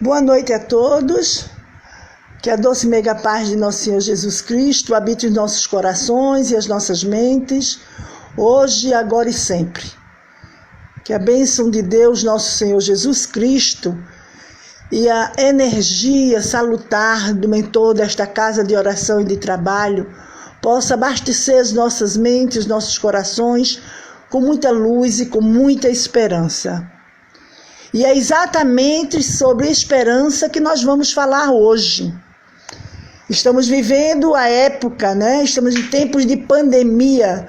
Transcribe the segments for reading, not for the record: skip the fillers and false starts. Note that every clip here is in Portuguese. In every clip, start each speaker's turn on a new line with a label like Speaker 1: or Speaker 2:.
Speaker 1: Boa noite a todos, que a doce e mega paz de nosso Senhor Jesus Cristo habite em nossos corações e as nossas mentes, hoje, agora e sempre. Que a bênção de Deus, nosso Senhor Jesus Cristo, e a energia salutar do mentor desta casa de oração e de trabalho possa abastecer as nossas mentes, nossos corações, com muita luz e com muita esperança. E é exatamente sobre esperança que nós vamos falar hoje. Estamos vivendo a época, Estamos em tempos de pandemia.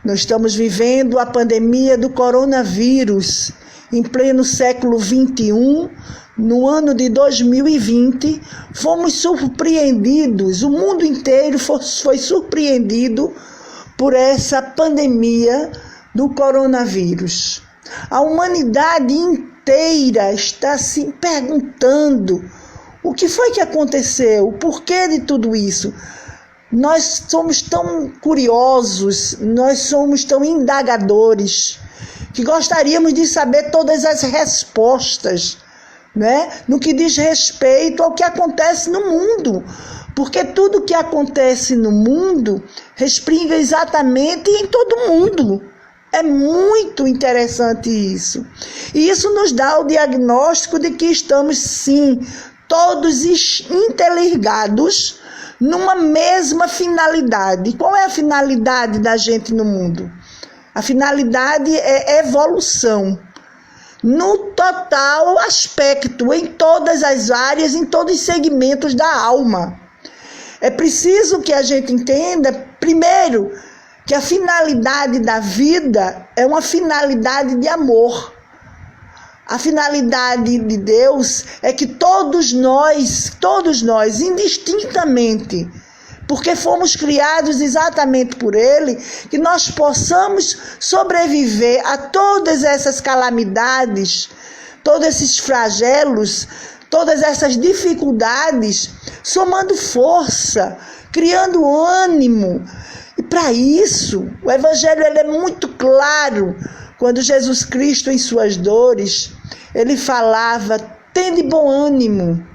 Speaker 1: Nós estamos vivendo a pandemia do coronavírus. Em pleno século XXI, no ano de 2020, fomos surpreendidos, o mundo inteiro foi surpreendido por essa pandemia do coronavírus. A humanidade inteira está se perguntando o que foi que aconteceu, o porquê de tudo isso. Nós somos tão curiosos, nós somos tão indagadores, que gostaríamos de saber todas as respostas, no que diz respeito ao que acontece no mundo. Porque tudo que acontece no mundo respinga exatamente em todo mundo. É muito interessante isso. E isso nos dá o diagnóstico de que estamos, sim, todos interligados numa mesma finalidade. Qual é a finalidade da gente no mundo? A finalidade é evolução. No total aspecto, em todas as áreas, em todos os segmentos da alma. É preciso que a gente entenda, primeiro, que a finalidade da vida é uma finalidade de amor. A finalidade de Deus é que todos nós, indistintamente, porque fomos criados exatamente por Ele, que nós possamos sobreviver a todas essas calamidades, todos esses flagelos, todas essas dificuldades, somando força, criando ânimo. E para isso, o Evangelho é muito claro. Quando Jesus Cristo, em suas dores, ele falava, tende bom ânimo.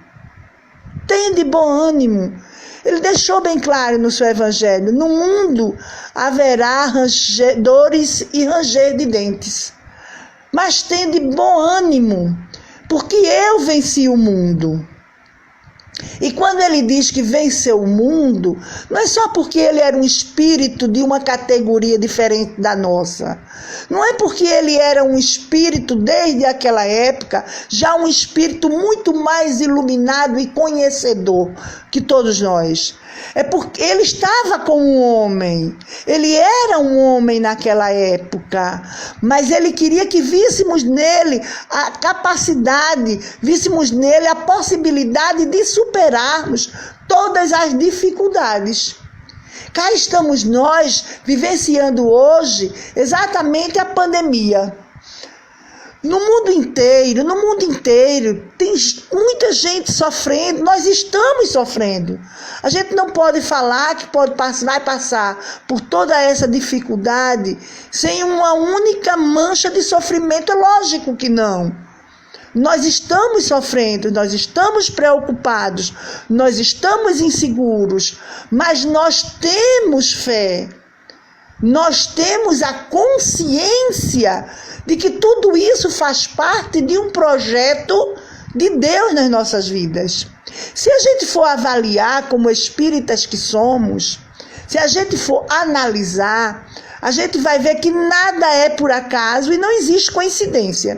Speaker 1: Tende bom ânimo. Ele deixou bem claro no seu Evangelho, no mundo haverá dores e ranger de dentes. Mas tende bom ânimo, porque eu venci o mundo. E quando ele diz que venceu o mundo, não é só porque ele era um espírito de uma categoria diferente da nossa. Não é porque ele era um espírito desde aquela época, já um espírito muito mais iluminado e conhecedor que todos nós. É porque ele estava como um homem, ele era um homem naquela época, mas ele queria que víssemos nele a capacidade, víssemos nele a possibilidade de superarmos todas as dificuldades. Cá estamos nós vivenciando hoje exatamente a pandemia. No mundo inteiro, tem muita gente sofrendo, nós estamos sofrendo. A gente não pode falar que vai passar por toda essa dificuldade sem uma única mancha de sofrimento, é lógico que não. Nós estamos sofrendo, nós estamos preocupados, nós estamos inseguros, mas nós temos fé. Nós temos a consciência de que tudo isso faz parte de um projeto de Deus nas nossas vidas. Se a gente for avaliar como espíritas que somos, se a gente for analisar, a gente vai ver que nada é por acaso e não existe coincidência.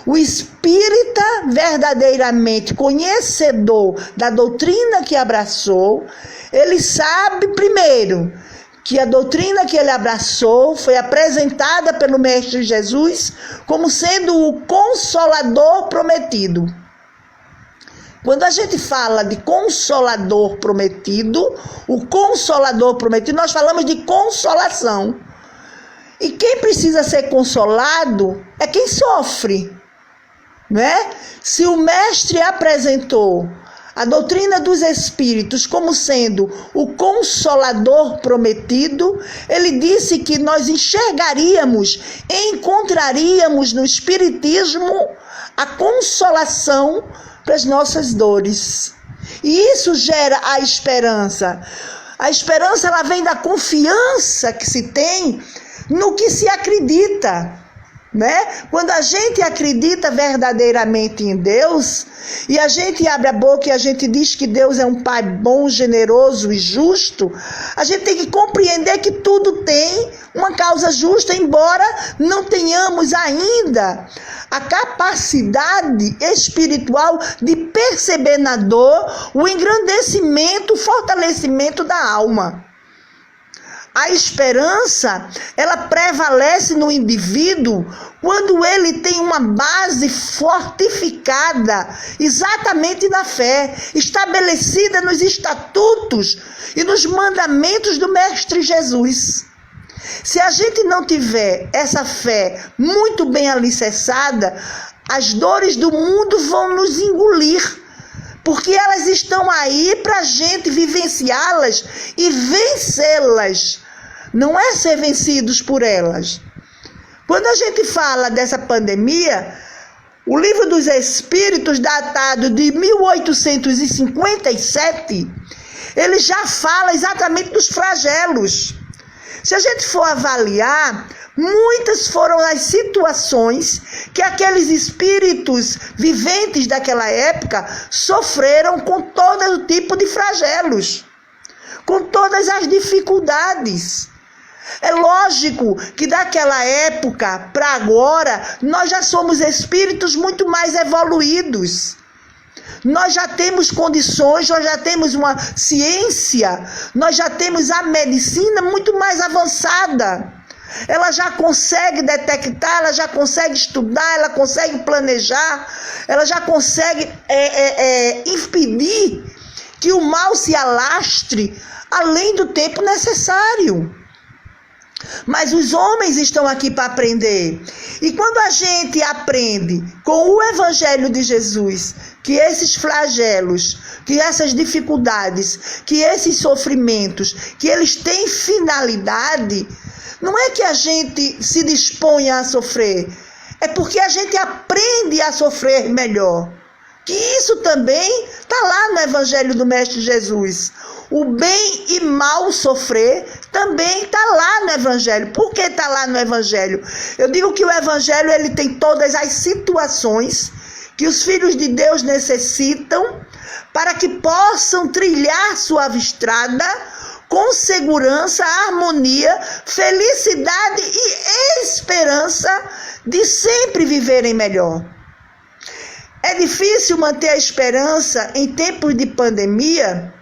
Speaker 1: O espírita verdadeiramente conhecedor da doutrina que abraçou, ele sabe primeiro que a doutrina que ele abraçou foi apresentada pelo Mestre Jesus como sendo o Consolador prometido. Quando a gente fala de Consolador prometido, nós falamos de consolação. E quem precisa ser consolado é quem sofre, Se o Mestre apresentou a doutrina dos Espíritos como sendo o Consolador prometido, ele disse que nós encontraríamos no Espiritismo a consolação para as nossas dores. E isso gera a esperança. A esperança, ela vem da confiança que se tem no que se acredita, né? Quando a gente acredita verdadeiramente em Deus, e a gente abre a boca e a gente diz que Deus é um Pai bom, generoso e justo, a gente tem que compreender que tudo tem uma causa justa, embora não tenhamos ainda a capacidade espiritual de perceber na dor o engrandecimento, o fortalecimento da alma. A esperança, ela prevalece no indivíduo quando ele tem uma base fortificada exatamente na fé, estabelecida nos estatutos e nos mandamentos do Mestre Jesus. Se a gente não tiver essa fé muito bem alicerçada, as dores do mundo vão nos engolir, porque elas estão aí para a gente vivenciá-las e vencê-las. Não é ser vencidos por elas. Quando a gente fala dessa pandemia, o Livro dos Espíritos, datado de 1857, ele já fala exatamente dos flagelos. Se a gente for avaliar, muitas foram as situações que aqueles espíritos viventes daquela época sofreram com todo tipo de flagelos, com todas as dificuldades. É lógico que daquela época para agora, nós já somos espíritos muito mais evoluídos. Nós já temos condições, nós já temos uma ciência, nós já temos a medicina muito mais avançada. Ela já consegue detectar, ela já consegue estudar, ela consegue planejar, ela já consegue impedir que o mal se alastre além do tempo necessário. Mas os homens estão aqui para aprender. E quando a gente aprende com o Evangelho de Jesus que esses flagelos, que essas dificuldades, que esses sofrimentos, que eles têm finalidade, não é que a gente se disponha a sofrer, é porque a gente aprende a sofrer melhor. Que isso também está lá no Evangelho do Mestre Jesus. O bem e mal sofrer também está lá no Evangelho. Por que está lá no Evangelho? Eu digo que o Evangelho ele tem todas as situações que os filhos de Deus necessitam para que possam trilhar sua estrada com segurança, harmonia, felicidade e esperança de sempre viverem melhor. É difícil manter a esperança em tempos de pandemia?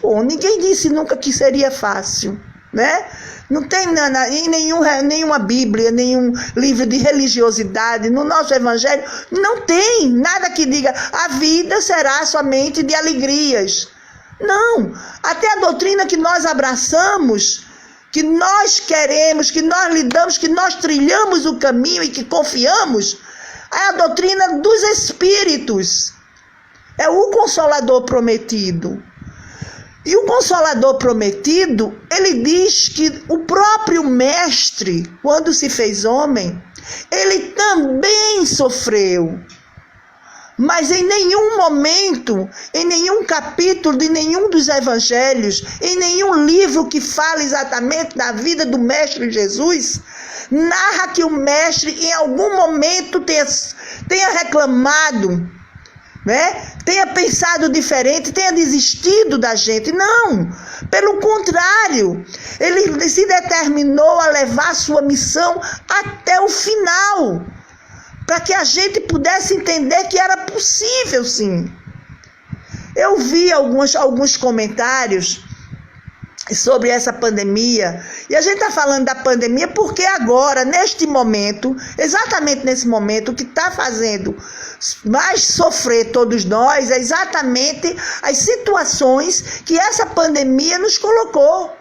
Speaker 1: Pô, ninguém disse nunca que seria fácil, né? Não tem nada, em nenhuma Bíblia, nenhum livro de religiosidade, no nosso Evangelho, não tem nada que diga a vida será somente de alegrias. Não, até a doutrina que nós abraçamos, que nós queremos, que nós lidamos, que nós trilhamos o caminho e que confiamos, é a doutrina dos Espíritos. É o Consolador prometido. E o Consolador prometido, ele diz que o próprio Mestre, quando se fez homem, ele também sofreu. Mas em nenhum momento, em nenhum capítulo de nenhum dos evangelhos, em nenhum livro que fala exatamente da vida do Mestre Jesus, narra que o Mestre em algum momento tenha reclamado, né? Tenha pensado diferente, tenha desistido da gente. Não, pelo contrário, ele se determinou a levar sua missão até o final, para que a gente pudesse entender que era possível, sim. Eu vi alguns comentários sobre essa pandemia, e a gente está falando da pandemia porque agora, neste momento, exatamente nesse momento, o que está fazendo mais sofrer todos nós é exatamente as situações que essa pandemia nos colocou.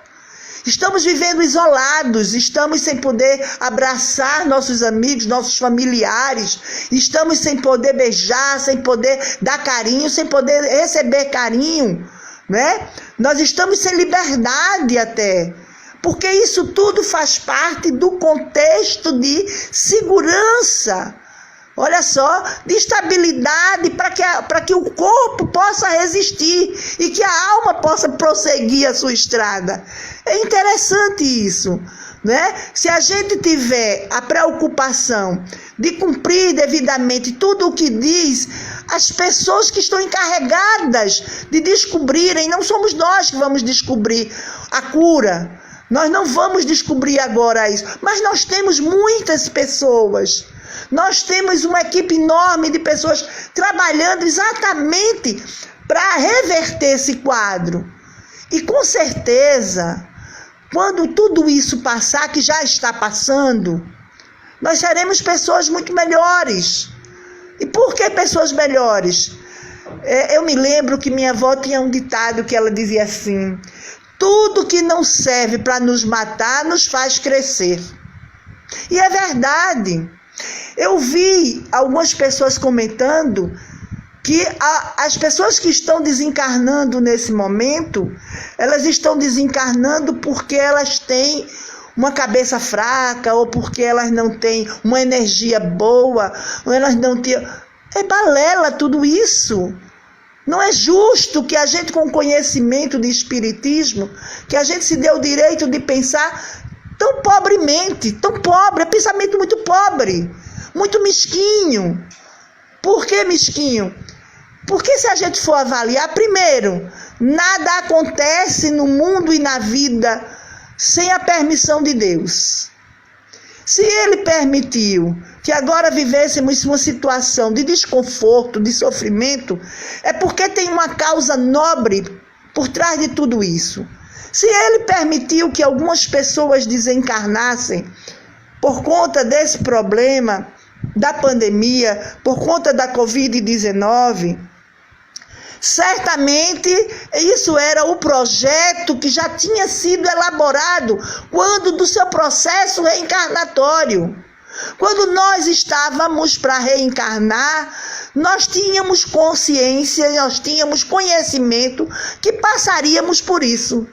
Speaker 1: Estamos vivendo isolados, estamos sem poder abraçar nossos amigos, nossos familiares, estamos sem poder beijar, sem poder dar carinho, sem poder receber carinho, né? Nós estamos sem liberdade até, porque isso tudo faz parte do contexto de segurança Olha só, de estabilidade para que o corpo possa resistir e que a alma possa prosseguir a sua estrada. É interessante isso, né? Se a gente tiver a preocupação de cumprir devidamente tudo o que diz, as pessoas que estão encarregadas de descobrirem, não somos nós que vamos descobrir a cura, nós não vamos descobrir agora isso, mas nós temos muitas pessoas. Nós temos uma equipe enorme de pessoas trabalhando exatamente para reverter esse quadro. E com certeza, quando tudo isso passar, que já está passando, nós seremos pessoas muito melhores. E por que pessoas melhores? Eu me lembro que minha avó tinha um ditado que ela dizia assim: tudo que não serve para nos matar nos faz crescer. E é verdade. Eu vi algumas pessoas comentando que as pessoas que estão desencarnando nesse momento, elas estão desencarnando porque elas têm uma cabeça fraca, ou porque elas não têm uma energia boa, ou elas não têm... É balela tudo isso. Não é justo que a gente, com conhecimento de espiritismo, que a gente se dê o direito de pensar tão pobremente, tão pobre, é pensamento muito pobre, muito mesquinho. Por que mesquinho? Porque se a gente for avaliar, primeiro, nada acontece no mundo e na vida sem a permissão de Deus. Se Ele permitiu que agora vivêssemos uma situação de desconforto, de sofrimento, é porque tem uma causa nobre por trás de tudo isso. Se Ele permitiu que algumas pessoas desencarnassem por conta desse problema da pandemia, por conta da Covid-19, certamente isso era o projeto que já tinha sido elaborado quando do seu processo reencarnatório. Quando nós estávamos para reencarnar, nós tínhamos consciência, nós tínhamos conhecimento que passaríamos por isso.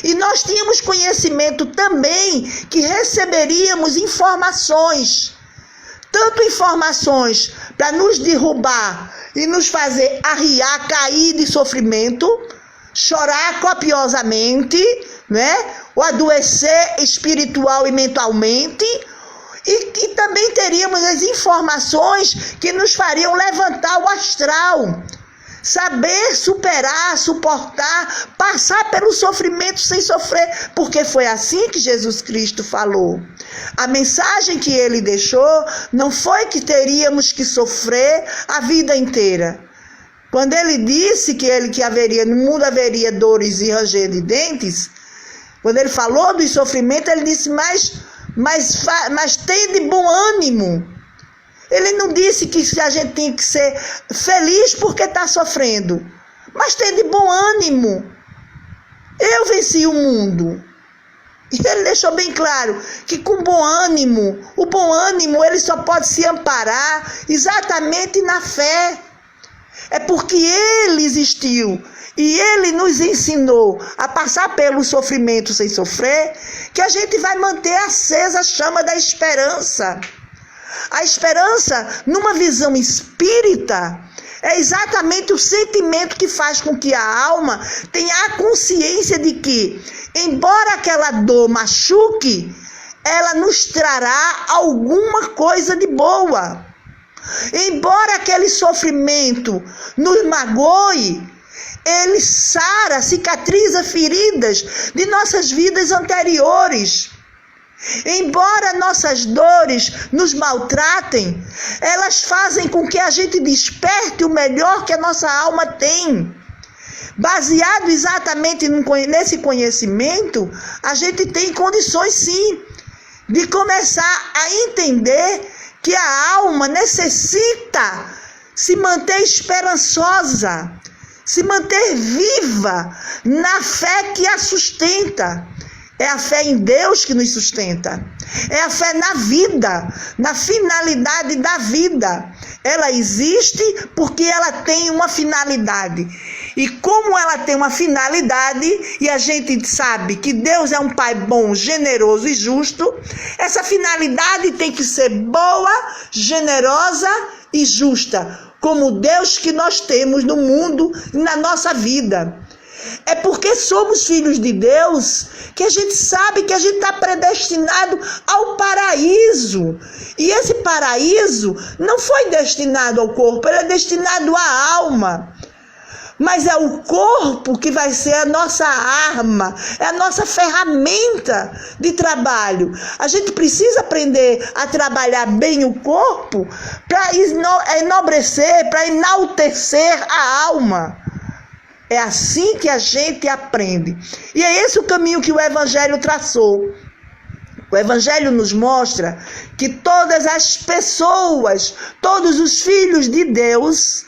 Speaker 1: E nós tínhamos conhecimento também que receberíamos informações, tanto informações para nos derrubar e nos fazer arriar, cair de sofrimento, chorar copiosamente, né? Ou adoecer espiritual e mentalmente. E também teríamos as informações que nos fariam levantar o astral, saber superar, suportar, passar pelo sofrimento sem sofrer, porque foi assim que Jesus Cristo falou. A mensagem que Ele deixou não foi que teríamos que sofrer a vida inteira. Quando Ele disse que haveria, no mundo haveria dores e ranger de dentes, quando Ele falou do sofrimento, Ele disse, mas tem de bom ânimo. Ele não disse que a gente tem que ser feliz porque está sofrendo, mas tem de bom ânimo. Eu venci o mundo. E Ele deixou bem claro que com bom ânimo, o bom ânimo ele só pode se amparar exatamente na fé. É porque Ele existiu e Ele nos ensinou a passar pelo sofrimento sem sofrer, que a gente vai manter acesa a chama da esperança. A esperança, numa visão espírita, é exatamente o sentimento que faz com que a alma tenha a consciência de que, embora aquela dor machuque, ela nos trará alguma coisa de boa. Embora aquele sofrimento nos magoe, ele sara, cicatriza feridas de nossas vidas anteriores. Embora nossas dores nos maltratem, elas fazem com que a gente desperte o melhor que a nossa alma tem. Baseado exatamente nesse conhecimento, a gente tem condições sim de começar a entender que a alma necessita se manter esperançosa, se manter viva na fé que a sustenta. É a fé em Deus que nos sustenta. É a fé na vida, na finalidade da vida. Ela existe porque ela tem uma finalidade. E como ela tem uma finalidade, e a gente sabe que Deus é um Pai bom, generoso e justo, essa finalidade tem que ser boa, generosa e justa, como o Deus que nós temos no mundo e na nossa vida. É porque somos filhos de Deus que a gente sabe que a gente está predestinado ao paraíso. E esse paraíso não foi destinado ao corpo, ele é destinado à alma. Mas é o corpo que vai ser a nossa arma, é a nossa ferramenta de trabalho. A gente precisa aprender a trabalhar bem o corpo para enobrecer, para enaltecer a alma. É assim que a gente aprende. E é esse o caminho que o Evangelho traçou. O Evangelho nos mostra que todas as pessoas, todos os filhos de Deus,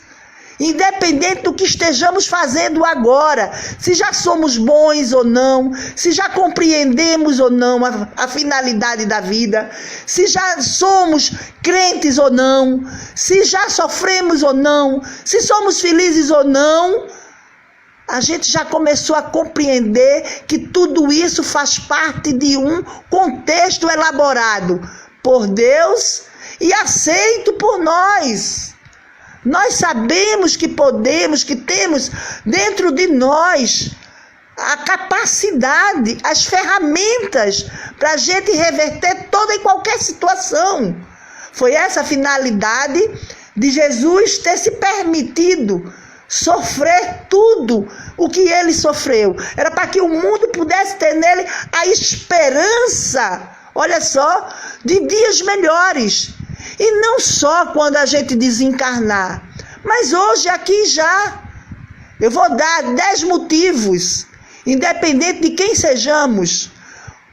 Speaker 1: independente do que estejamos fazendo agora, se já somos bons ou não, se já compreendemos ou não a finalidade da vida, se já somos crentes ou não, se já sofremos ou não, se somos felizes ou não, a gente já começou a compreender que tudo isso faz parte de um contexto elaborado por Deus e aceito por nós. Nós sabemos que podemos, que temos dentro de nós a capacidade, as ferramentas para a gente reverter toda e qualquer situação. Foi essa a finalidade de Jesus ter se permitido sofrer tudo o que ele sofreu. Era para que o mundo pudesse ter nele a esperança, olha só, de dias melhores. E não só quando a gente desencarnar, mas hoje aqui já. Eu vou dar 10 motivos, independente de quem sejamos,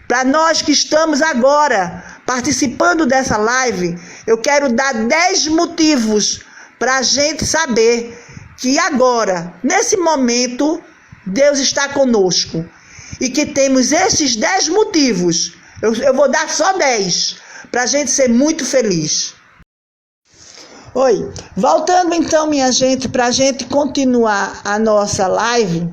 Speaker 1: para nós que estamos agora participando dessa live, eu quero dar 10 motivos para a gente saber que agora, nesse momento, Deus está conosco. E que temos esses 10 motivos. Eu vou dar só 10, para a gente ser muito feliz. Oi, voltando então, minha gente, para a gente continuar a nossa live,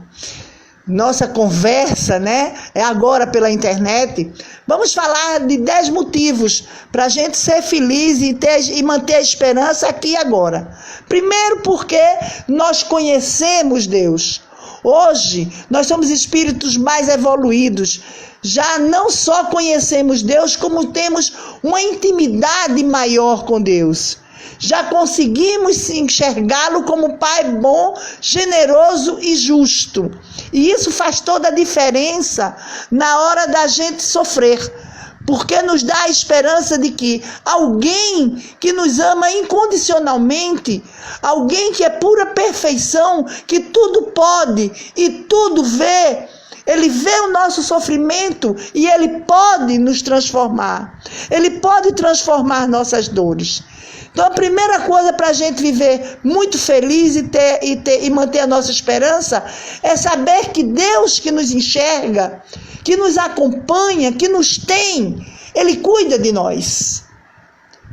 Speaker 1: nossa conversa, né? É agora pela internet. Vamos falar de 10 motivos para a gente ser feliz e manter a esperança aqui e agora. Primeiro, porque nós conhecemos Deus. Hoje, nós somos espíritos mais evoluídos. Já não só conhecemos Deus, como temos uma intimidade maior com Deus. Já conseguimos enxergá-lo como Pai bom, generoso e justo. E isso faz toda a diferença na hora da gente sofrer. Porque nos dá a esperança de que alguém que nos ama incondicionalmente, alguém que é pura perfeição, que tudo pode e tudo vê, ele vê o nosso sofrimento e ele pode nos transformar. Ele pode transformar nossas dores. Então, a primeira coisa para a gente viver muito feliz e manter a nossa esperança é saber que Deus que nos enxerga, que nos acompanha, que nos tem, Ele cuida de nós.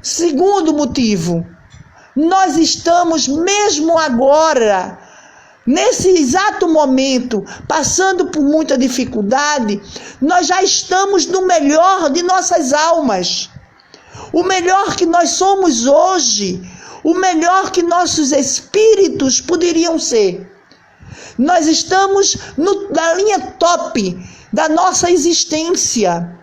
Speaker 1: Segundo motivo, nós estamos mesmo agora, nesse exato momento, passando por muita dificuldade, nós já estamos no melhor de nossas almas. O melhor que nós somos hoje, o melhor que nossos espíritos poderiam ser. Nós estamos na linha top da nossa existência.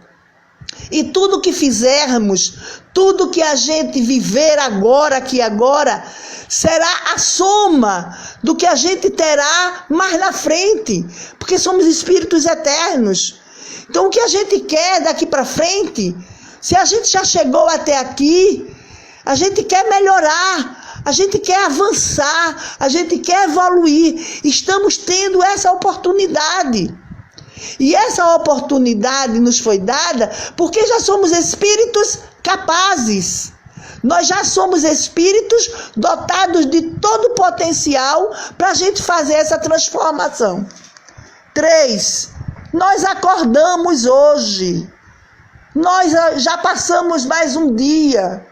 Speaker 1: E tudo que fizermos, tudo que a gente viver agora, aqui agora, será a soma do que a gente terá mais na frente. Porque somos espíritos eternos. Então o que a gente quer daqui para frente, se a gente já chegou até aqui, a gente quer melhorar, a gente quer avançar, a gente quer evoluir. Estamos tendo essa oportunidade. E essa oportunidade nos foi dada porque já somos espíritos capazes. Nós já somos espíritos dotados de todo o potencial para a gente fazer essa transformação. 3. Nós acordamos hoje. Nós já passamos mais um dia.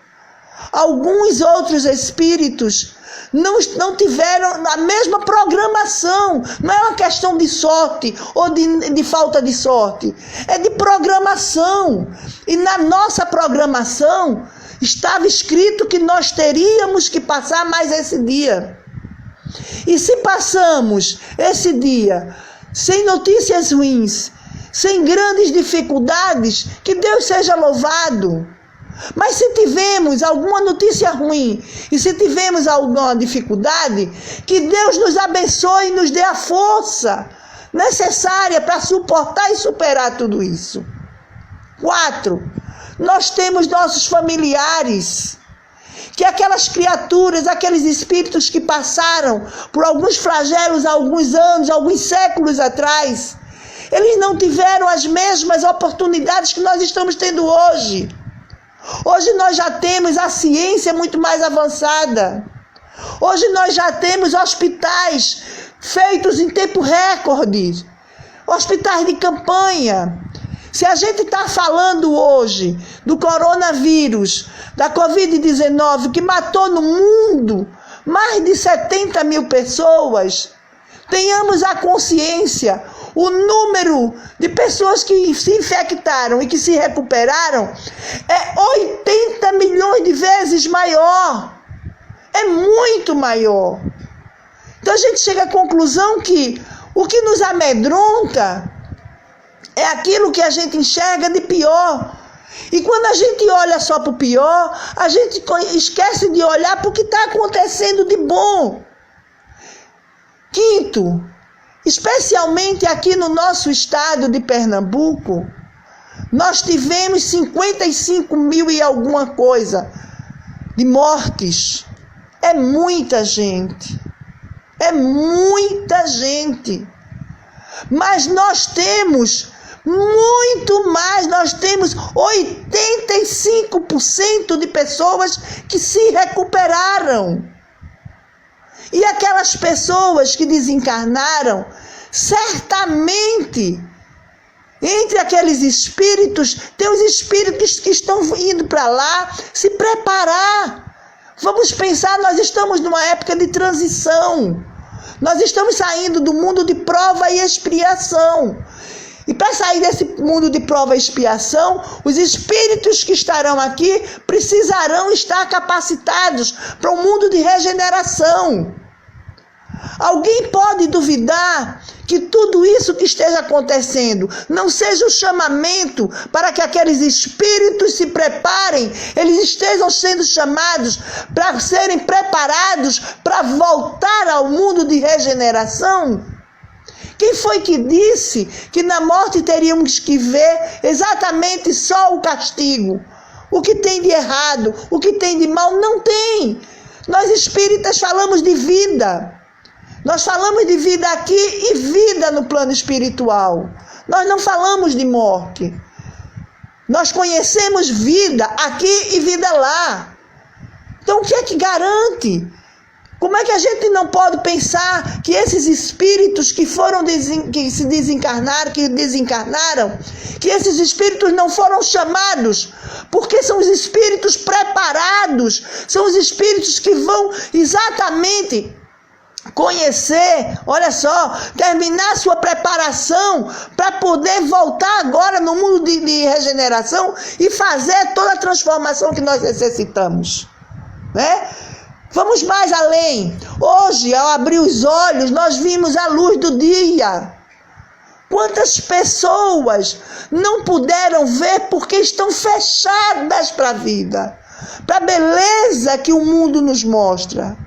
Speaker 1: Alguns outros espíritos não tiveram a mesma programação. Não é uma questão de sorte ou de falta de sorte. É de programação. E na nossa programação estava escrito que nós teríamos que passar mais esse dia. E se passamos esse dia sem notícias ruins, sem grandes dificuldades, que Deus seja louvado. Mas se tivemos alguma notícia ruim e se tivemos alguma dificuldade, que Deus nos abençoe e nos dê a força necessária para suportar e superar tudo isso. 4. Nós temos nossos familiares, que aquelas criaturas, aqueles espíritos que passaram por alguns flagelos há alguns anos, alguns séculos atrás, eles não tiveram as mesmas oportunidades que nós estamos tendo hoje. Hoje nós já temos a ciência muito mais avançada. Hoje nós já temos hospitais feitos em tempo recorde. Hospitais de campanha. Se a gente está falando hoje do coronavírus, da Covid-19, que matou no mundo mais de 70 mil pessoas, tenhamos a consciência, o número de pessoas que se infectaram e que se recuperaram é 80 milhões de vezes maior. É muito maior. Então a gente chega à conclusão que o que nos amedronta é aquilo que a gente enxerga de pior. E quando a gente olha só para o pior, a gente esquece de olhar para o que está acontecendo de bom. 5, especialmente aqui no nosso estado de Pernambuco, nós tivemos 55 mil e alguma coisa de mortes. É muita gente. É muita gente. Mas nós temos muito mais, nós temos 85% de pessoas que se recuperaram. E aquelas pessoas que desencarnaram, certamente, entre aqueles espíritos, tem os espíritos que estão indo para lá se preparar. Vamos pensar, nós estamos numa época de transição. Nós estamos saindo do mundo de prova e expiação. E para sair desse mundo de prova e expiação, os espíritos que estarão aqui precisarão estar capacitados para um mundo de regeneração. Alguém pode duvidar que tudo isso que esteja acontecendo não seja um chamamento para que aqueles espíritos se preparem, eles estejam sendo chamados para serem preparados para voltar ao mundo de regeneração? Quem foi que disse que na morte teríamos que ver exatamente só o castigo? O que tem de errado, o que tem de mal? Não tem. Nós espíritas falamos de vida. Nós falamos de vida aqui e vida no plano espiritual. Nós não falamos de morte. Nós conhecemos vida aqui e vida lá. Então o que é que garante? Como é que a gente não pode pensar que esses espíritos que que se desencarnaram, que desencarnaram, que esses espíritos não foram chamados, porque são os espíritos preparados, são os espíritos que vão exatamente conhecer, olha só, terminar sua preparação para poder voltar agora no mundo de regeneração e fazer toda a transformação que nós necessitamos, né? Vamos mais além. Hoje, ao abrir os olhos, nós vimos a luz do dia. Quantas pessoas não puderam ver porque estão fechadas para a vida, para a beleza que o mundo nos mostra,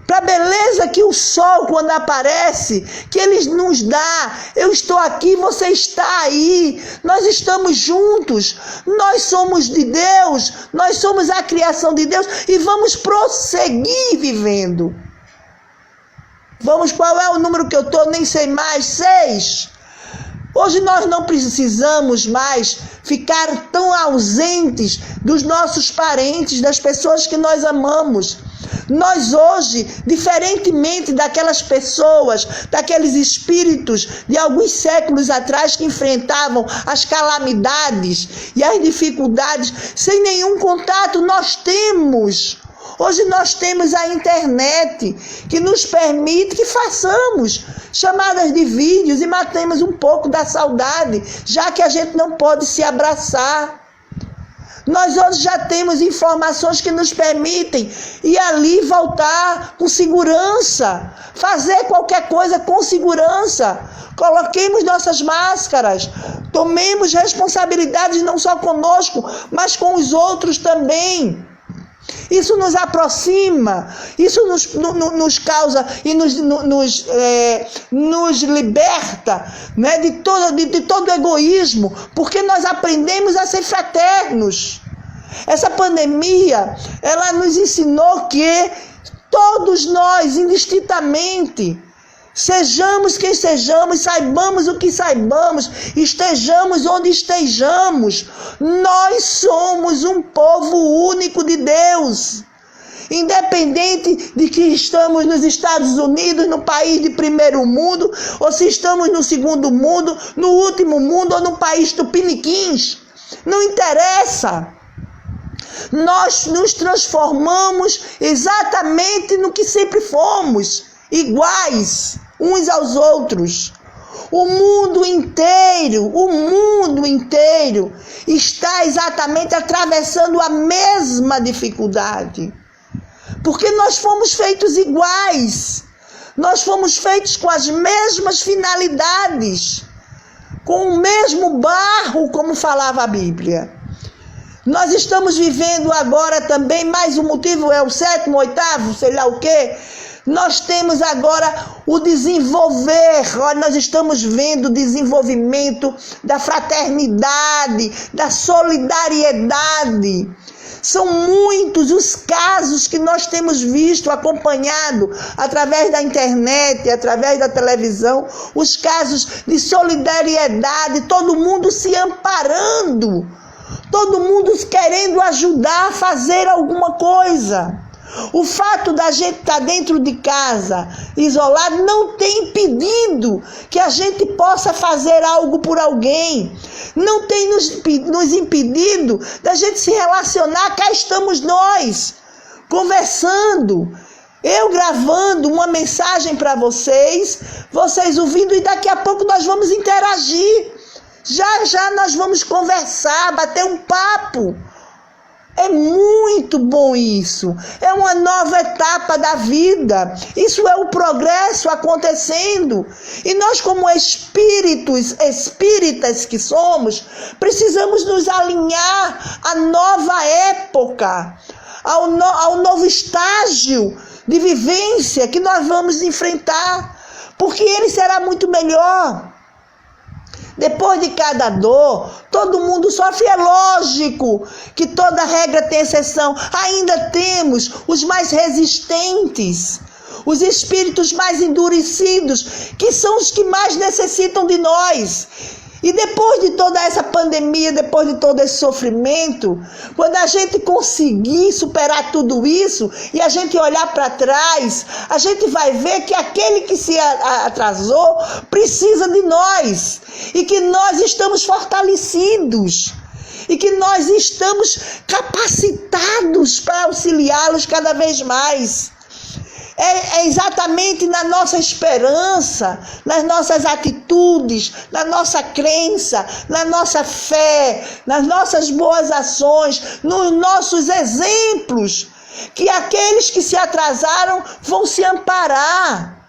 Speaker 1: para a beleza que o sol, quando aparece, que ele nos dá. Eu estou aqui, você está aí, nós estamos juntos, nós somos de Deus, nós somos a criação de Deus e vamos prosseguir vivendo. Vamos, qual é o número que eu estou? Nem sei mais, 6. Hoje nós não precisamos mais ficar tão ausentes dos nossos parentes, das pessoas que nós amamos. Nós hoje, diferentemente daquelas pessoas, daqueles espíritos de alguns séculos atrás que enfrentavam as calamidades e as dificuldades sem nenhum contato, Hoje nós temos a internet que nos permite que façamos chamadas de vídeos e matemos um pouco da saudade, já que a gente não pode se abraçar. Nós hoje já temos informações que nos permitem ir ali e voltar com segurança, fazer qualquer coisa com segurança. Coloquemos nossas máscaras, tomemos responsabilidades não só conosco, mas com os outros também. Isso nos aproxima, isso nos causa e nos liberta, né, de todo egoísmo, porque nós aprendemos a ser fraternos. Essa pandemia, ela nos ensinou que todos nós, indistintamente, sejamos quem sejamos, saibamos o que saibamos, estejamos onde estejamos, nós somos um povo único de Deus. Independente de que estamos nos Estados Unidos, no país de primeiro mundo, ou se estamos no segundo mundo, no último mundo, ou no país tupiniquins, não interessa. Nós nos transformamos exatamente no que sempre fomos, iguais uns aos outros. O mundo inteiro está exatamente atravessando a mesma dificuldade. Porque nós fomos feitos iguais. Nós fomos feitos com as mesmas finalidades, com o mesmo barro, como falava a Bíblia. Nós estamos vivendo agora também, mais um motivo, é o 7º, 8º, sei lá o quê. Nós temos agora o desenvolver, nós estamos vendo o desenvolvimento da fraternidade, da solidariedade. São muitos os casos que nós temos visto, acompanhado através da internet, através da televisão, os casos de solidariedade, todo mundo se amparando, todo mundo querendo ajudar a fazer alguma coisa. O fato da gente estar dentro de casa, isolado, não tem impedido que a gente possa fazer algo por alguém. Não tem nos impedido da gente se relacionar. Cá estamos nós, conversando. Eu gravando uma mensagem para vocês, vocês ouvindo, e daqui a pouco nós vamos interagir. Já nós vamos conversar, bater um papo. É muito bom isso, é uma nova etapa da vida, isso é o progresso acontecendo. E nós, como espíritas que somos, precisamos nos alinhar à nova época, ao novo estágio de vivência que nós vamos enfrentar, porque ele será muito melhor. Depois de cada dor, todo mundo sofre. É lógico que toda regra tem exceção. Ainda temos os mais resistentes, os espíritos mais endurecidos, que são os que mais necessitam de nós. E depois de toda essa pandemia, depois de todo esse sofrimento, quando a gente conseguir superar tudo isso e a gente olhar para trás, a gente vai ver que aquele que se atrasou precisa de nós e que nós estamos fortalecidos e que nós estamos capacitados para auxiliá-los cada vez mais. É exatamente na nossa esperança, nas nossas atitudes, na nossa crença, na nossa fé, nas nossas boas ações, nos nossos exemplos, que aqueles que se atrasaram vão se amparar.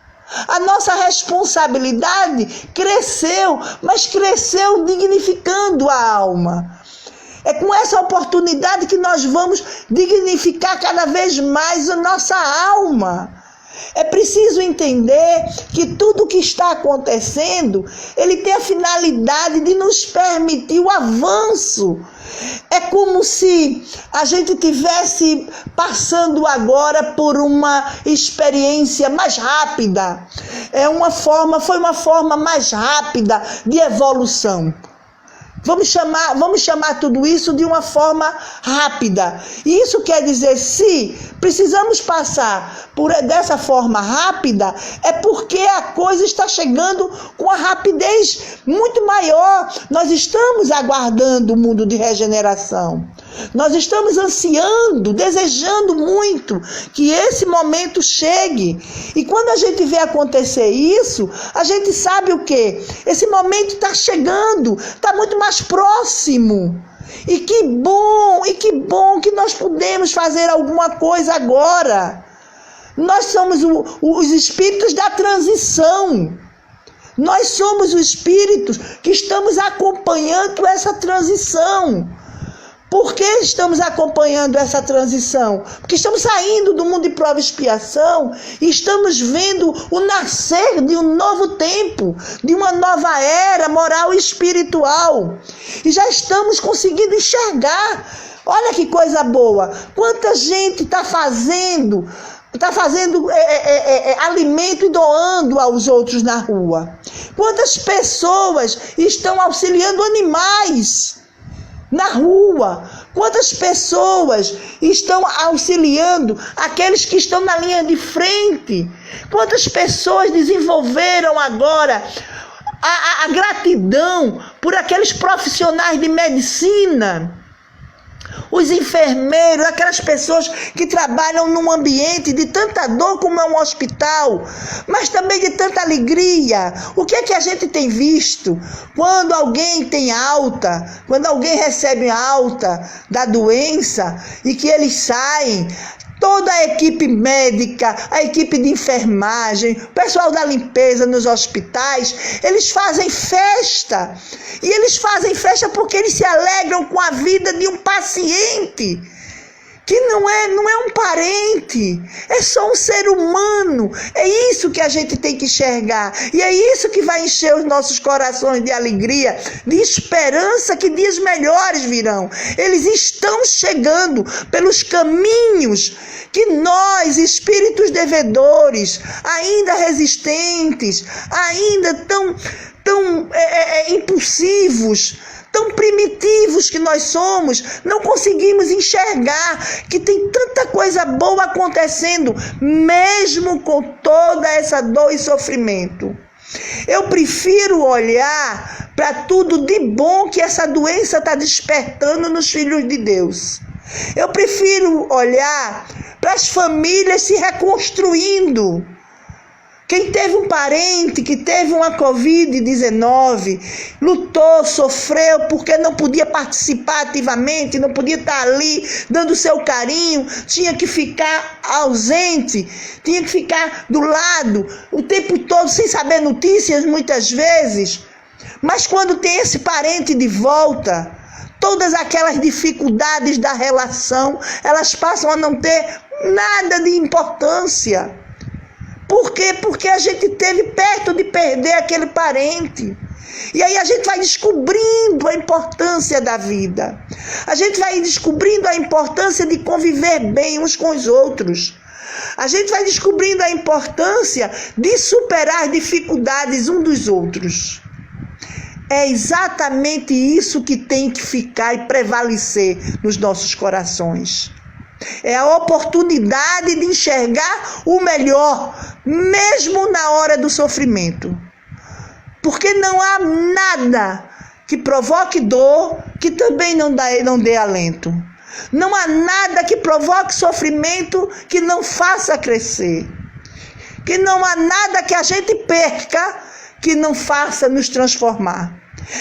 Speaker 1: A nossa responsabilidade cresceu, mas cresceu dignificando a alma. É com essa oportunidade que nós vamos dignificar cada vez mais a nossa alma. É preciso entender que tudo o que está acontecendo, ele tem a finalidade de nos permitir o avanço É como se a gente tivesse passando agora por uma experiência mais rápida. Foi uma forma mais rápida de evolução. Vamos chamar tudo isso de uma forma rápida. E isso quer dizer, se precisamos passar dessa forma rápida, é porque a coisa está chegando com uma rapidez muito maior. Nós estamos aguardando o mundo de regeneração. Nós estamos ansiando, desejando muito que esse momento chegue. E quando a gente vê acontecer isso, a gente sabe o quê? Esse momento está chegando, está muito mais próximo. E que bom que nós podemos fazer alguma coisa agora. Nós somos os espíritos da transição. Nós somos os espíritos que estamos acompanhando essa transição. Por que estamos acompanhando essa transição? Porque estamos saindo do mundo de prova e expiação e estamos vendo o nascer de um novo tempo, de uma nova era moral e espiritual. E já estamos conseguindo enxergar. Olha que coisa boa. Quanta gente está fazendo alimento e doando aos outros na rua. Quantas pessoas estão auxiliando animais na rua? Quantas pessoas estão auxiliando aqueles que estão na linha de frente? Quantas pessoas desenvolveram agora a gratidão por aqueles profissionais de medicina? Os enfermeiros, aquelas pessoas que trabalham num ambiente de tanta dor como é um hospital, mas também de tanta alegria. O que é que a gente tem visto? Quando alguém tem alta, quando alguém recebe alta da doença e que eles saem, toda a equipe médica, a equipe de enfermagem, o pessoal da limpeza nos hospitais, eles fazem festa. E eles fazem festa porque eles se alegram com a vida de um paciente, que não é um parente, é só um ser humano. É isso que a gente tem que enxergar. E é isso que vai encher os nossos corações de alegria, de esperança que dias melhores virão. Eles estão chegando pelos caminhos que nós, espíritos devedores, ainda resistentes, ainda tão impulsivos, tão primitivos que nós somos, não conseguimos enxergar que tem tanta coisa boa acontecendo, mesmo com toda essa dor e sofrimento. Eu prefiro olhar para tudo de bom que essa doença está despertando nos filhos de Deus. Eu prefiro olhar para as famílias se reconstruindo. Quem teve um parente que teve uma Covid-19, lutou, sofreu, porque não podia participar ativamente, não podia estar ali dando seu carinho, tinha que ficar ausente, tinha que ficar do lado o tempo todo, sem saber notícias muitas vezes. Mas quando tem esse parente de volta, todas aquelas dificuldades da relação, elas passam a não ter nada de importância. Por quê? Porque a gente esteve perto de perder aquele parente. E aí a gente vai descobrindo a importância da vida. A gente vai descobrindo a importância de conviver bem uns com os outros. A gente vai descobrindo a importância de superar dificuldades uns dos outros. É exatamente isso que tem que ficar e prevalecer nos nossos corações. É a oportunidade de enxergar o melhor, mesmo na hora do sofrimento. Porque não há nada que provoque dor que também não dê alento. Não há nada que provoque sofrimento que não faça crescer. Que não há nada que a gente perca que não faça nos transformar.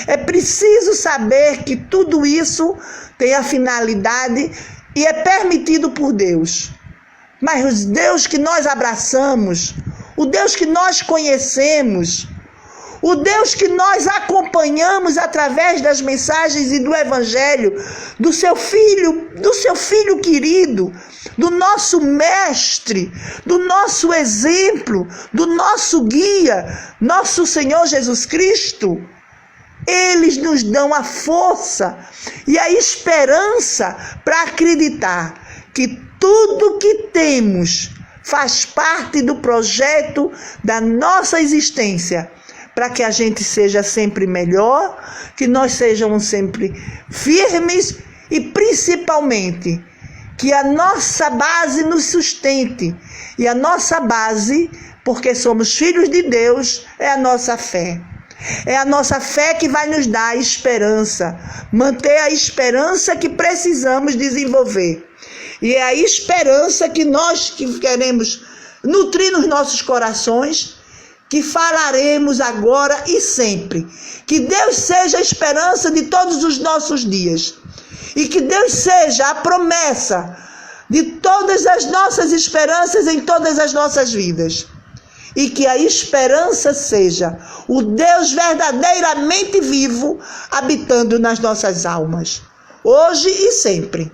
Speaker 1: É preciso saber que tudo isso tem a finalidade e é permitido por Deus. Mas o Deus que nós abraçamos, o Deus que nós conhecemos, o Deus que nós acompanhamos através das mensagens e do Evangelho, do seu filho querido, do nosso mestre, do nosso exemplo, do nosso guia, nosso Senhor Jesus Cristo, eles nos dão a força e a esperança para acreditar que tudo que temos faz parte do projeto da nossa existência, para que a gente seja sempre melhor, que nós sejamos sempre firmes e principalmente que a nossa base nos sustente. E a nossa base, porque somos filhos de Deus, é a nossa fé. É a nossa fé que vai nos dar a esperança, manter a esperança que precisamos desenvolver. E é a esperança que nós que queremos nutrir nos nossos corações, que falaremos agora e sempre. Que Deus seja a esperança de todos os nossos dias. E que Deus seja a promessa de todas as nossas esperanças em todas as nossas vidas. E que a esperança seja o Deus verdadeiramente vivo habitando nas nossas almas, hoje e sempre.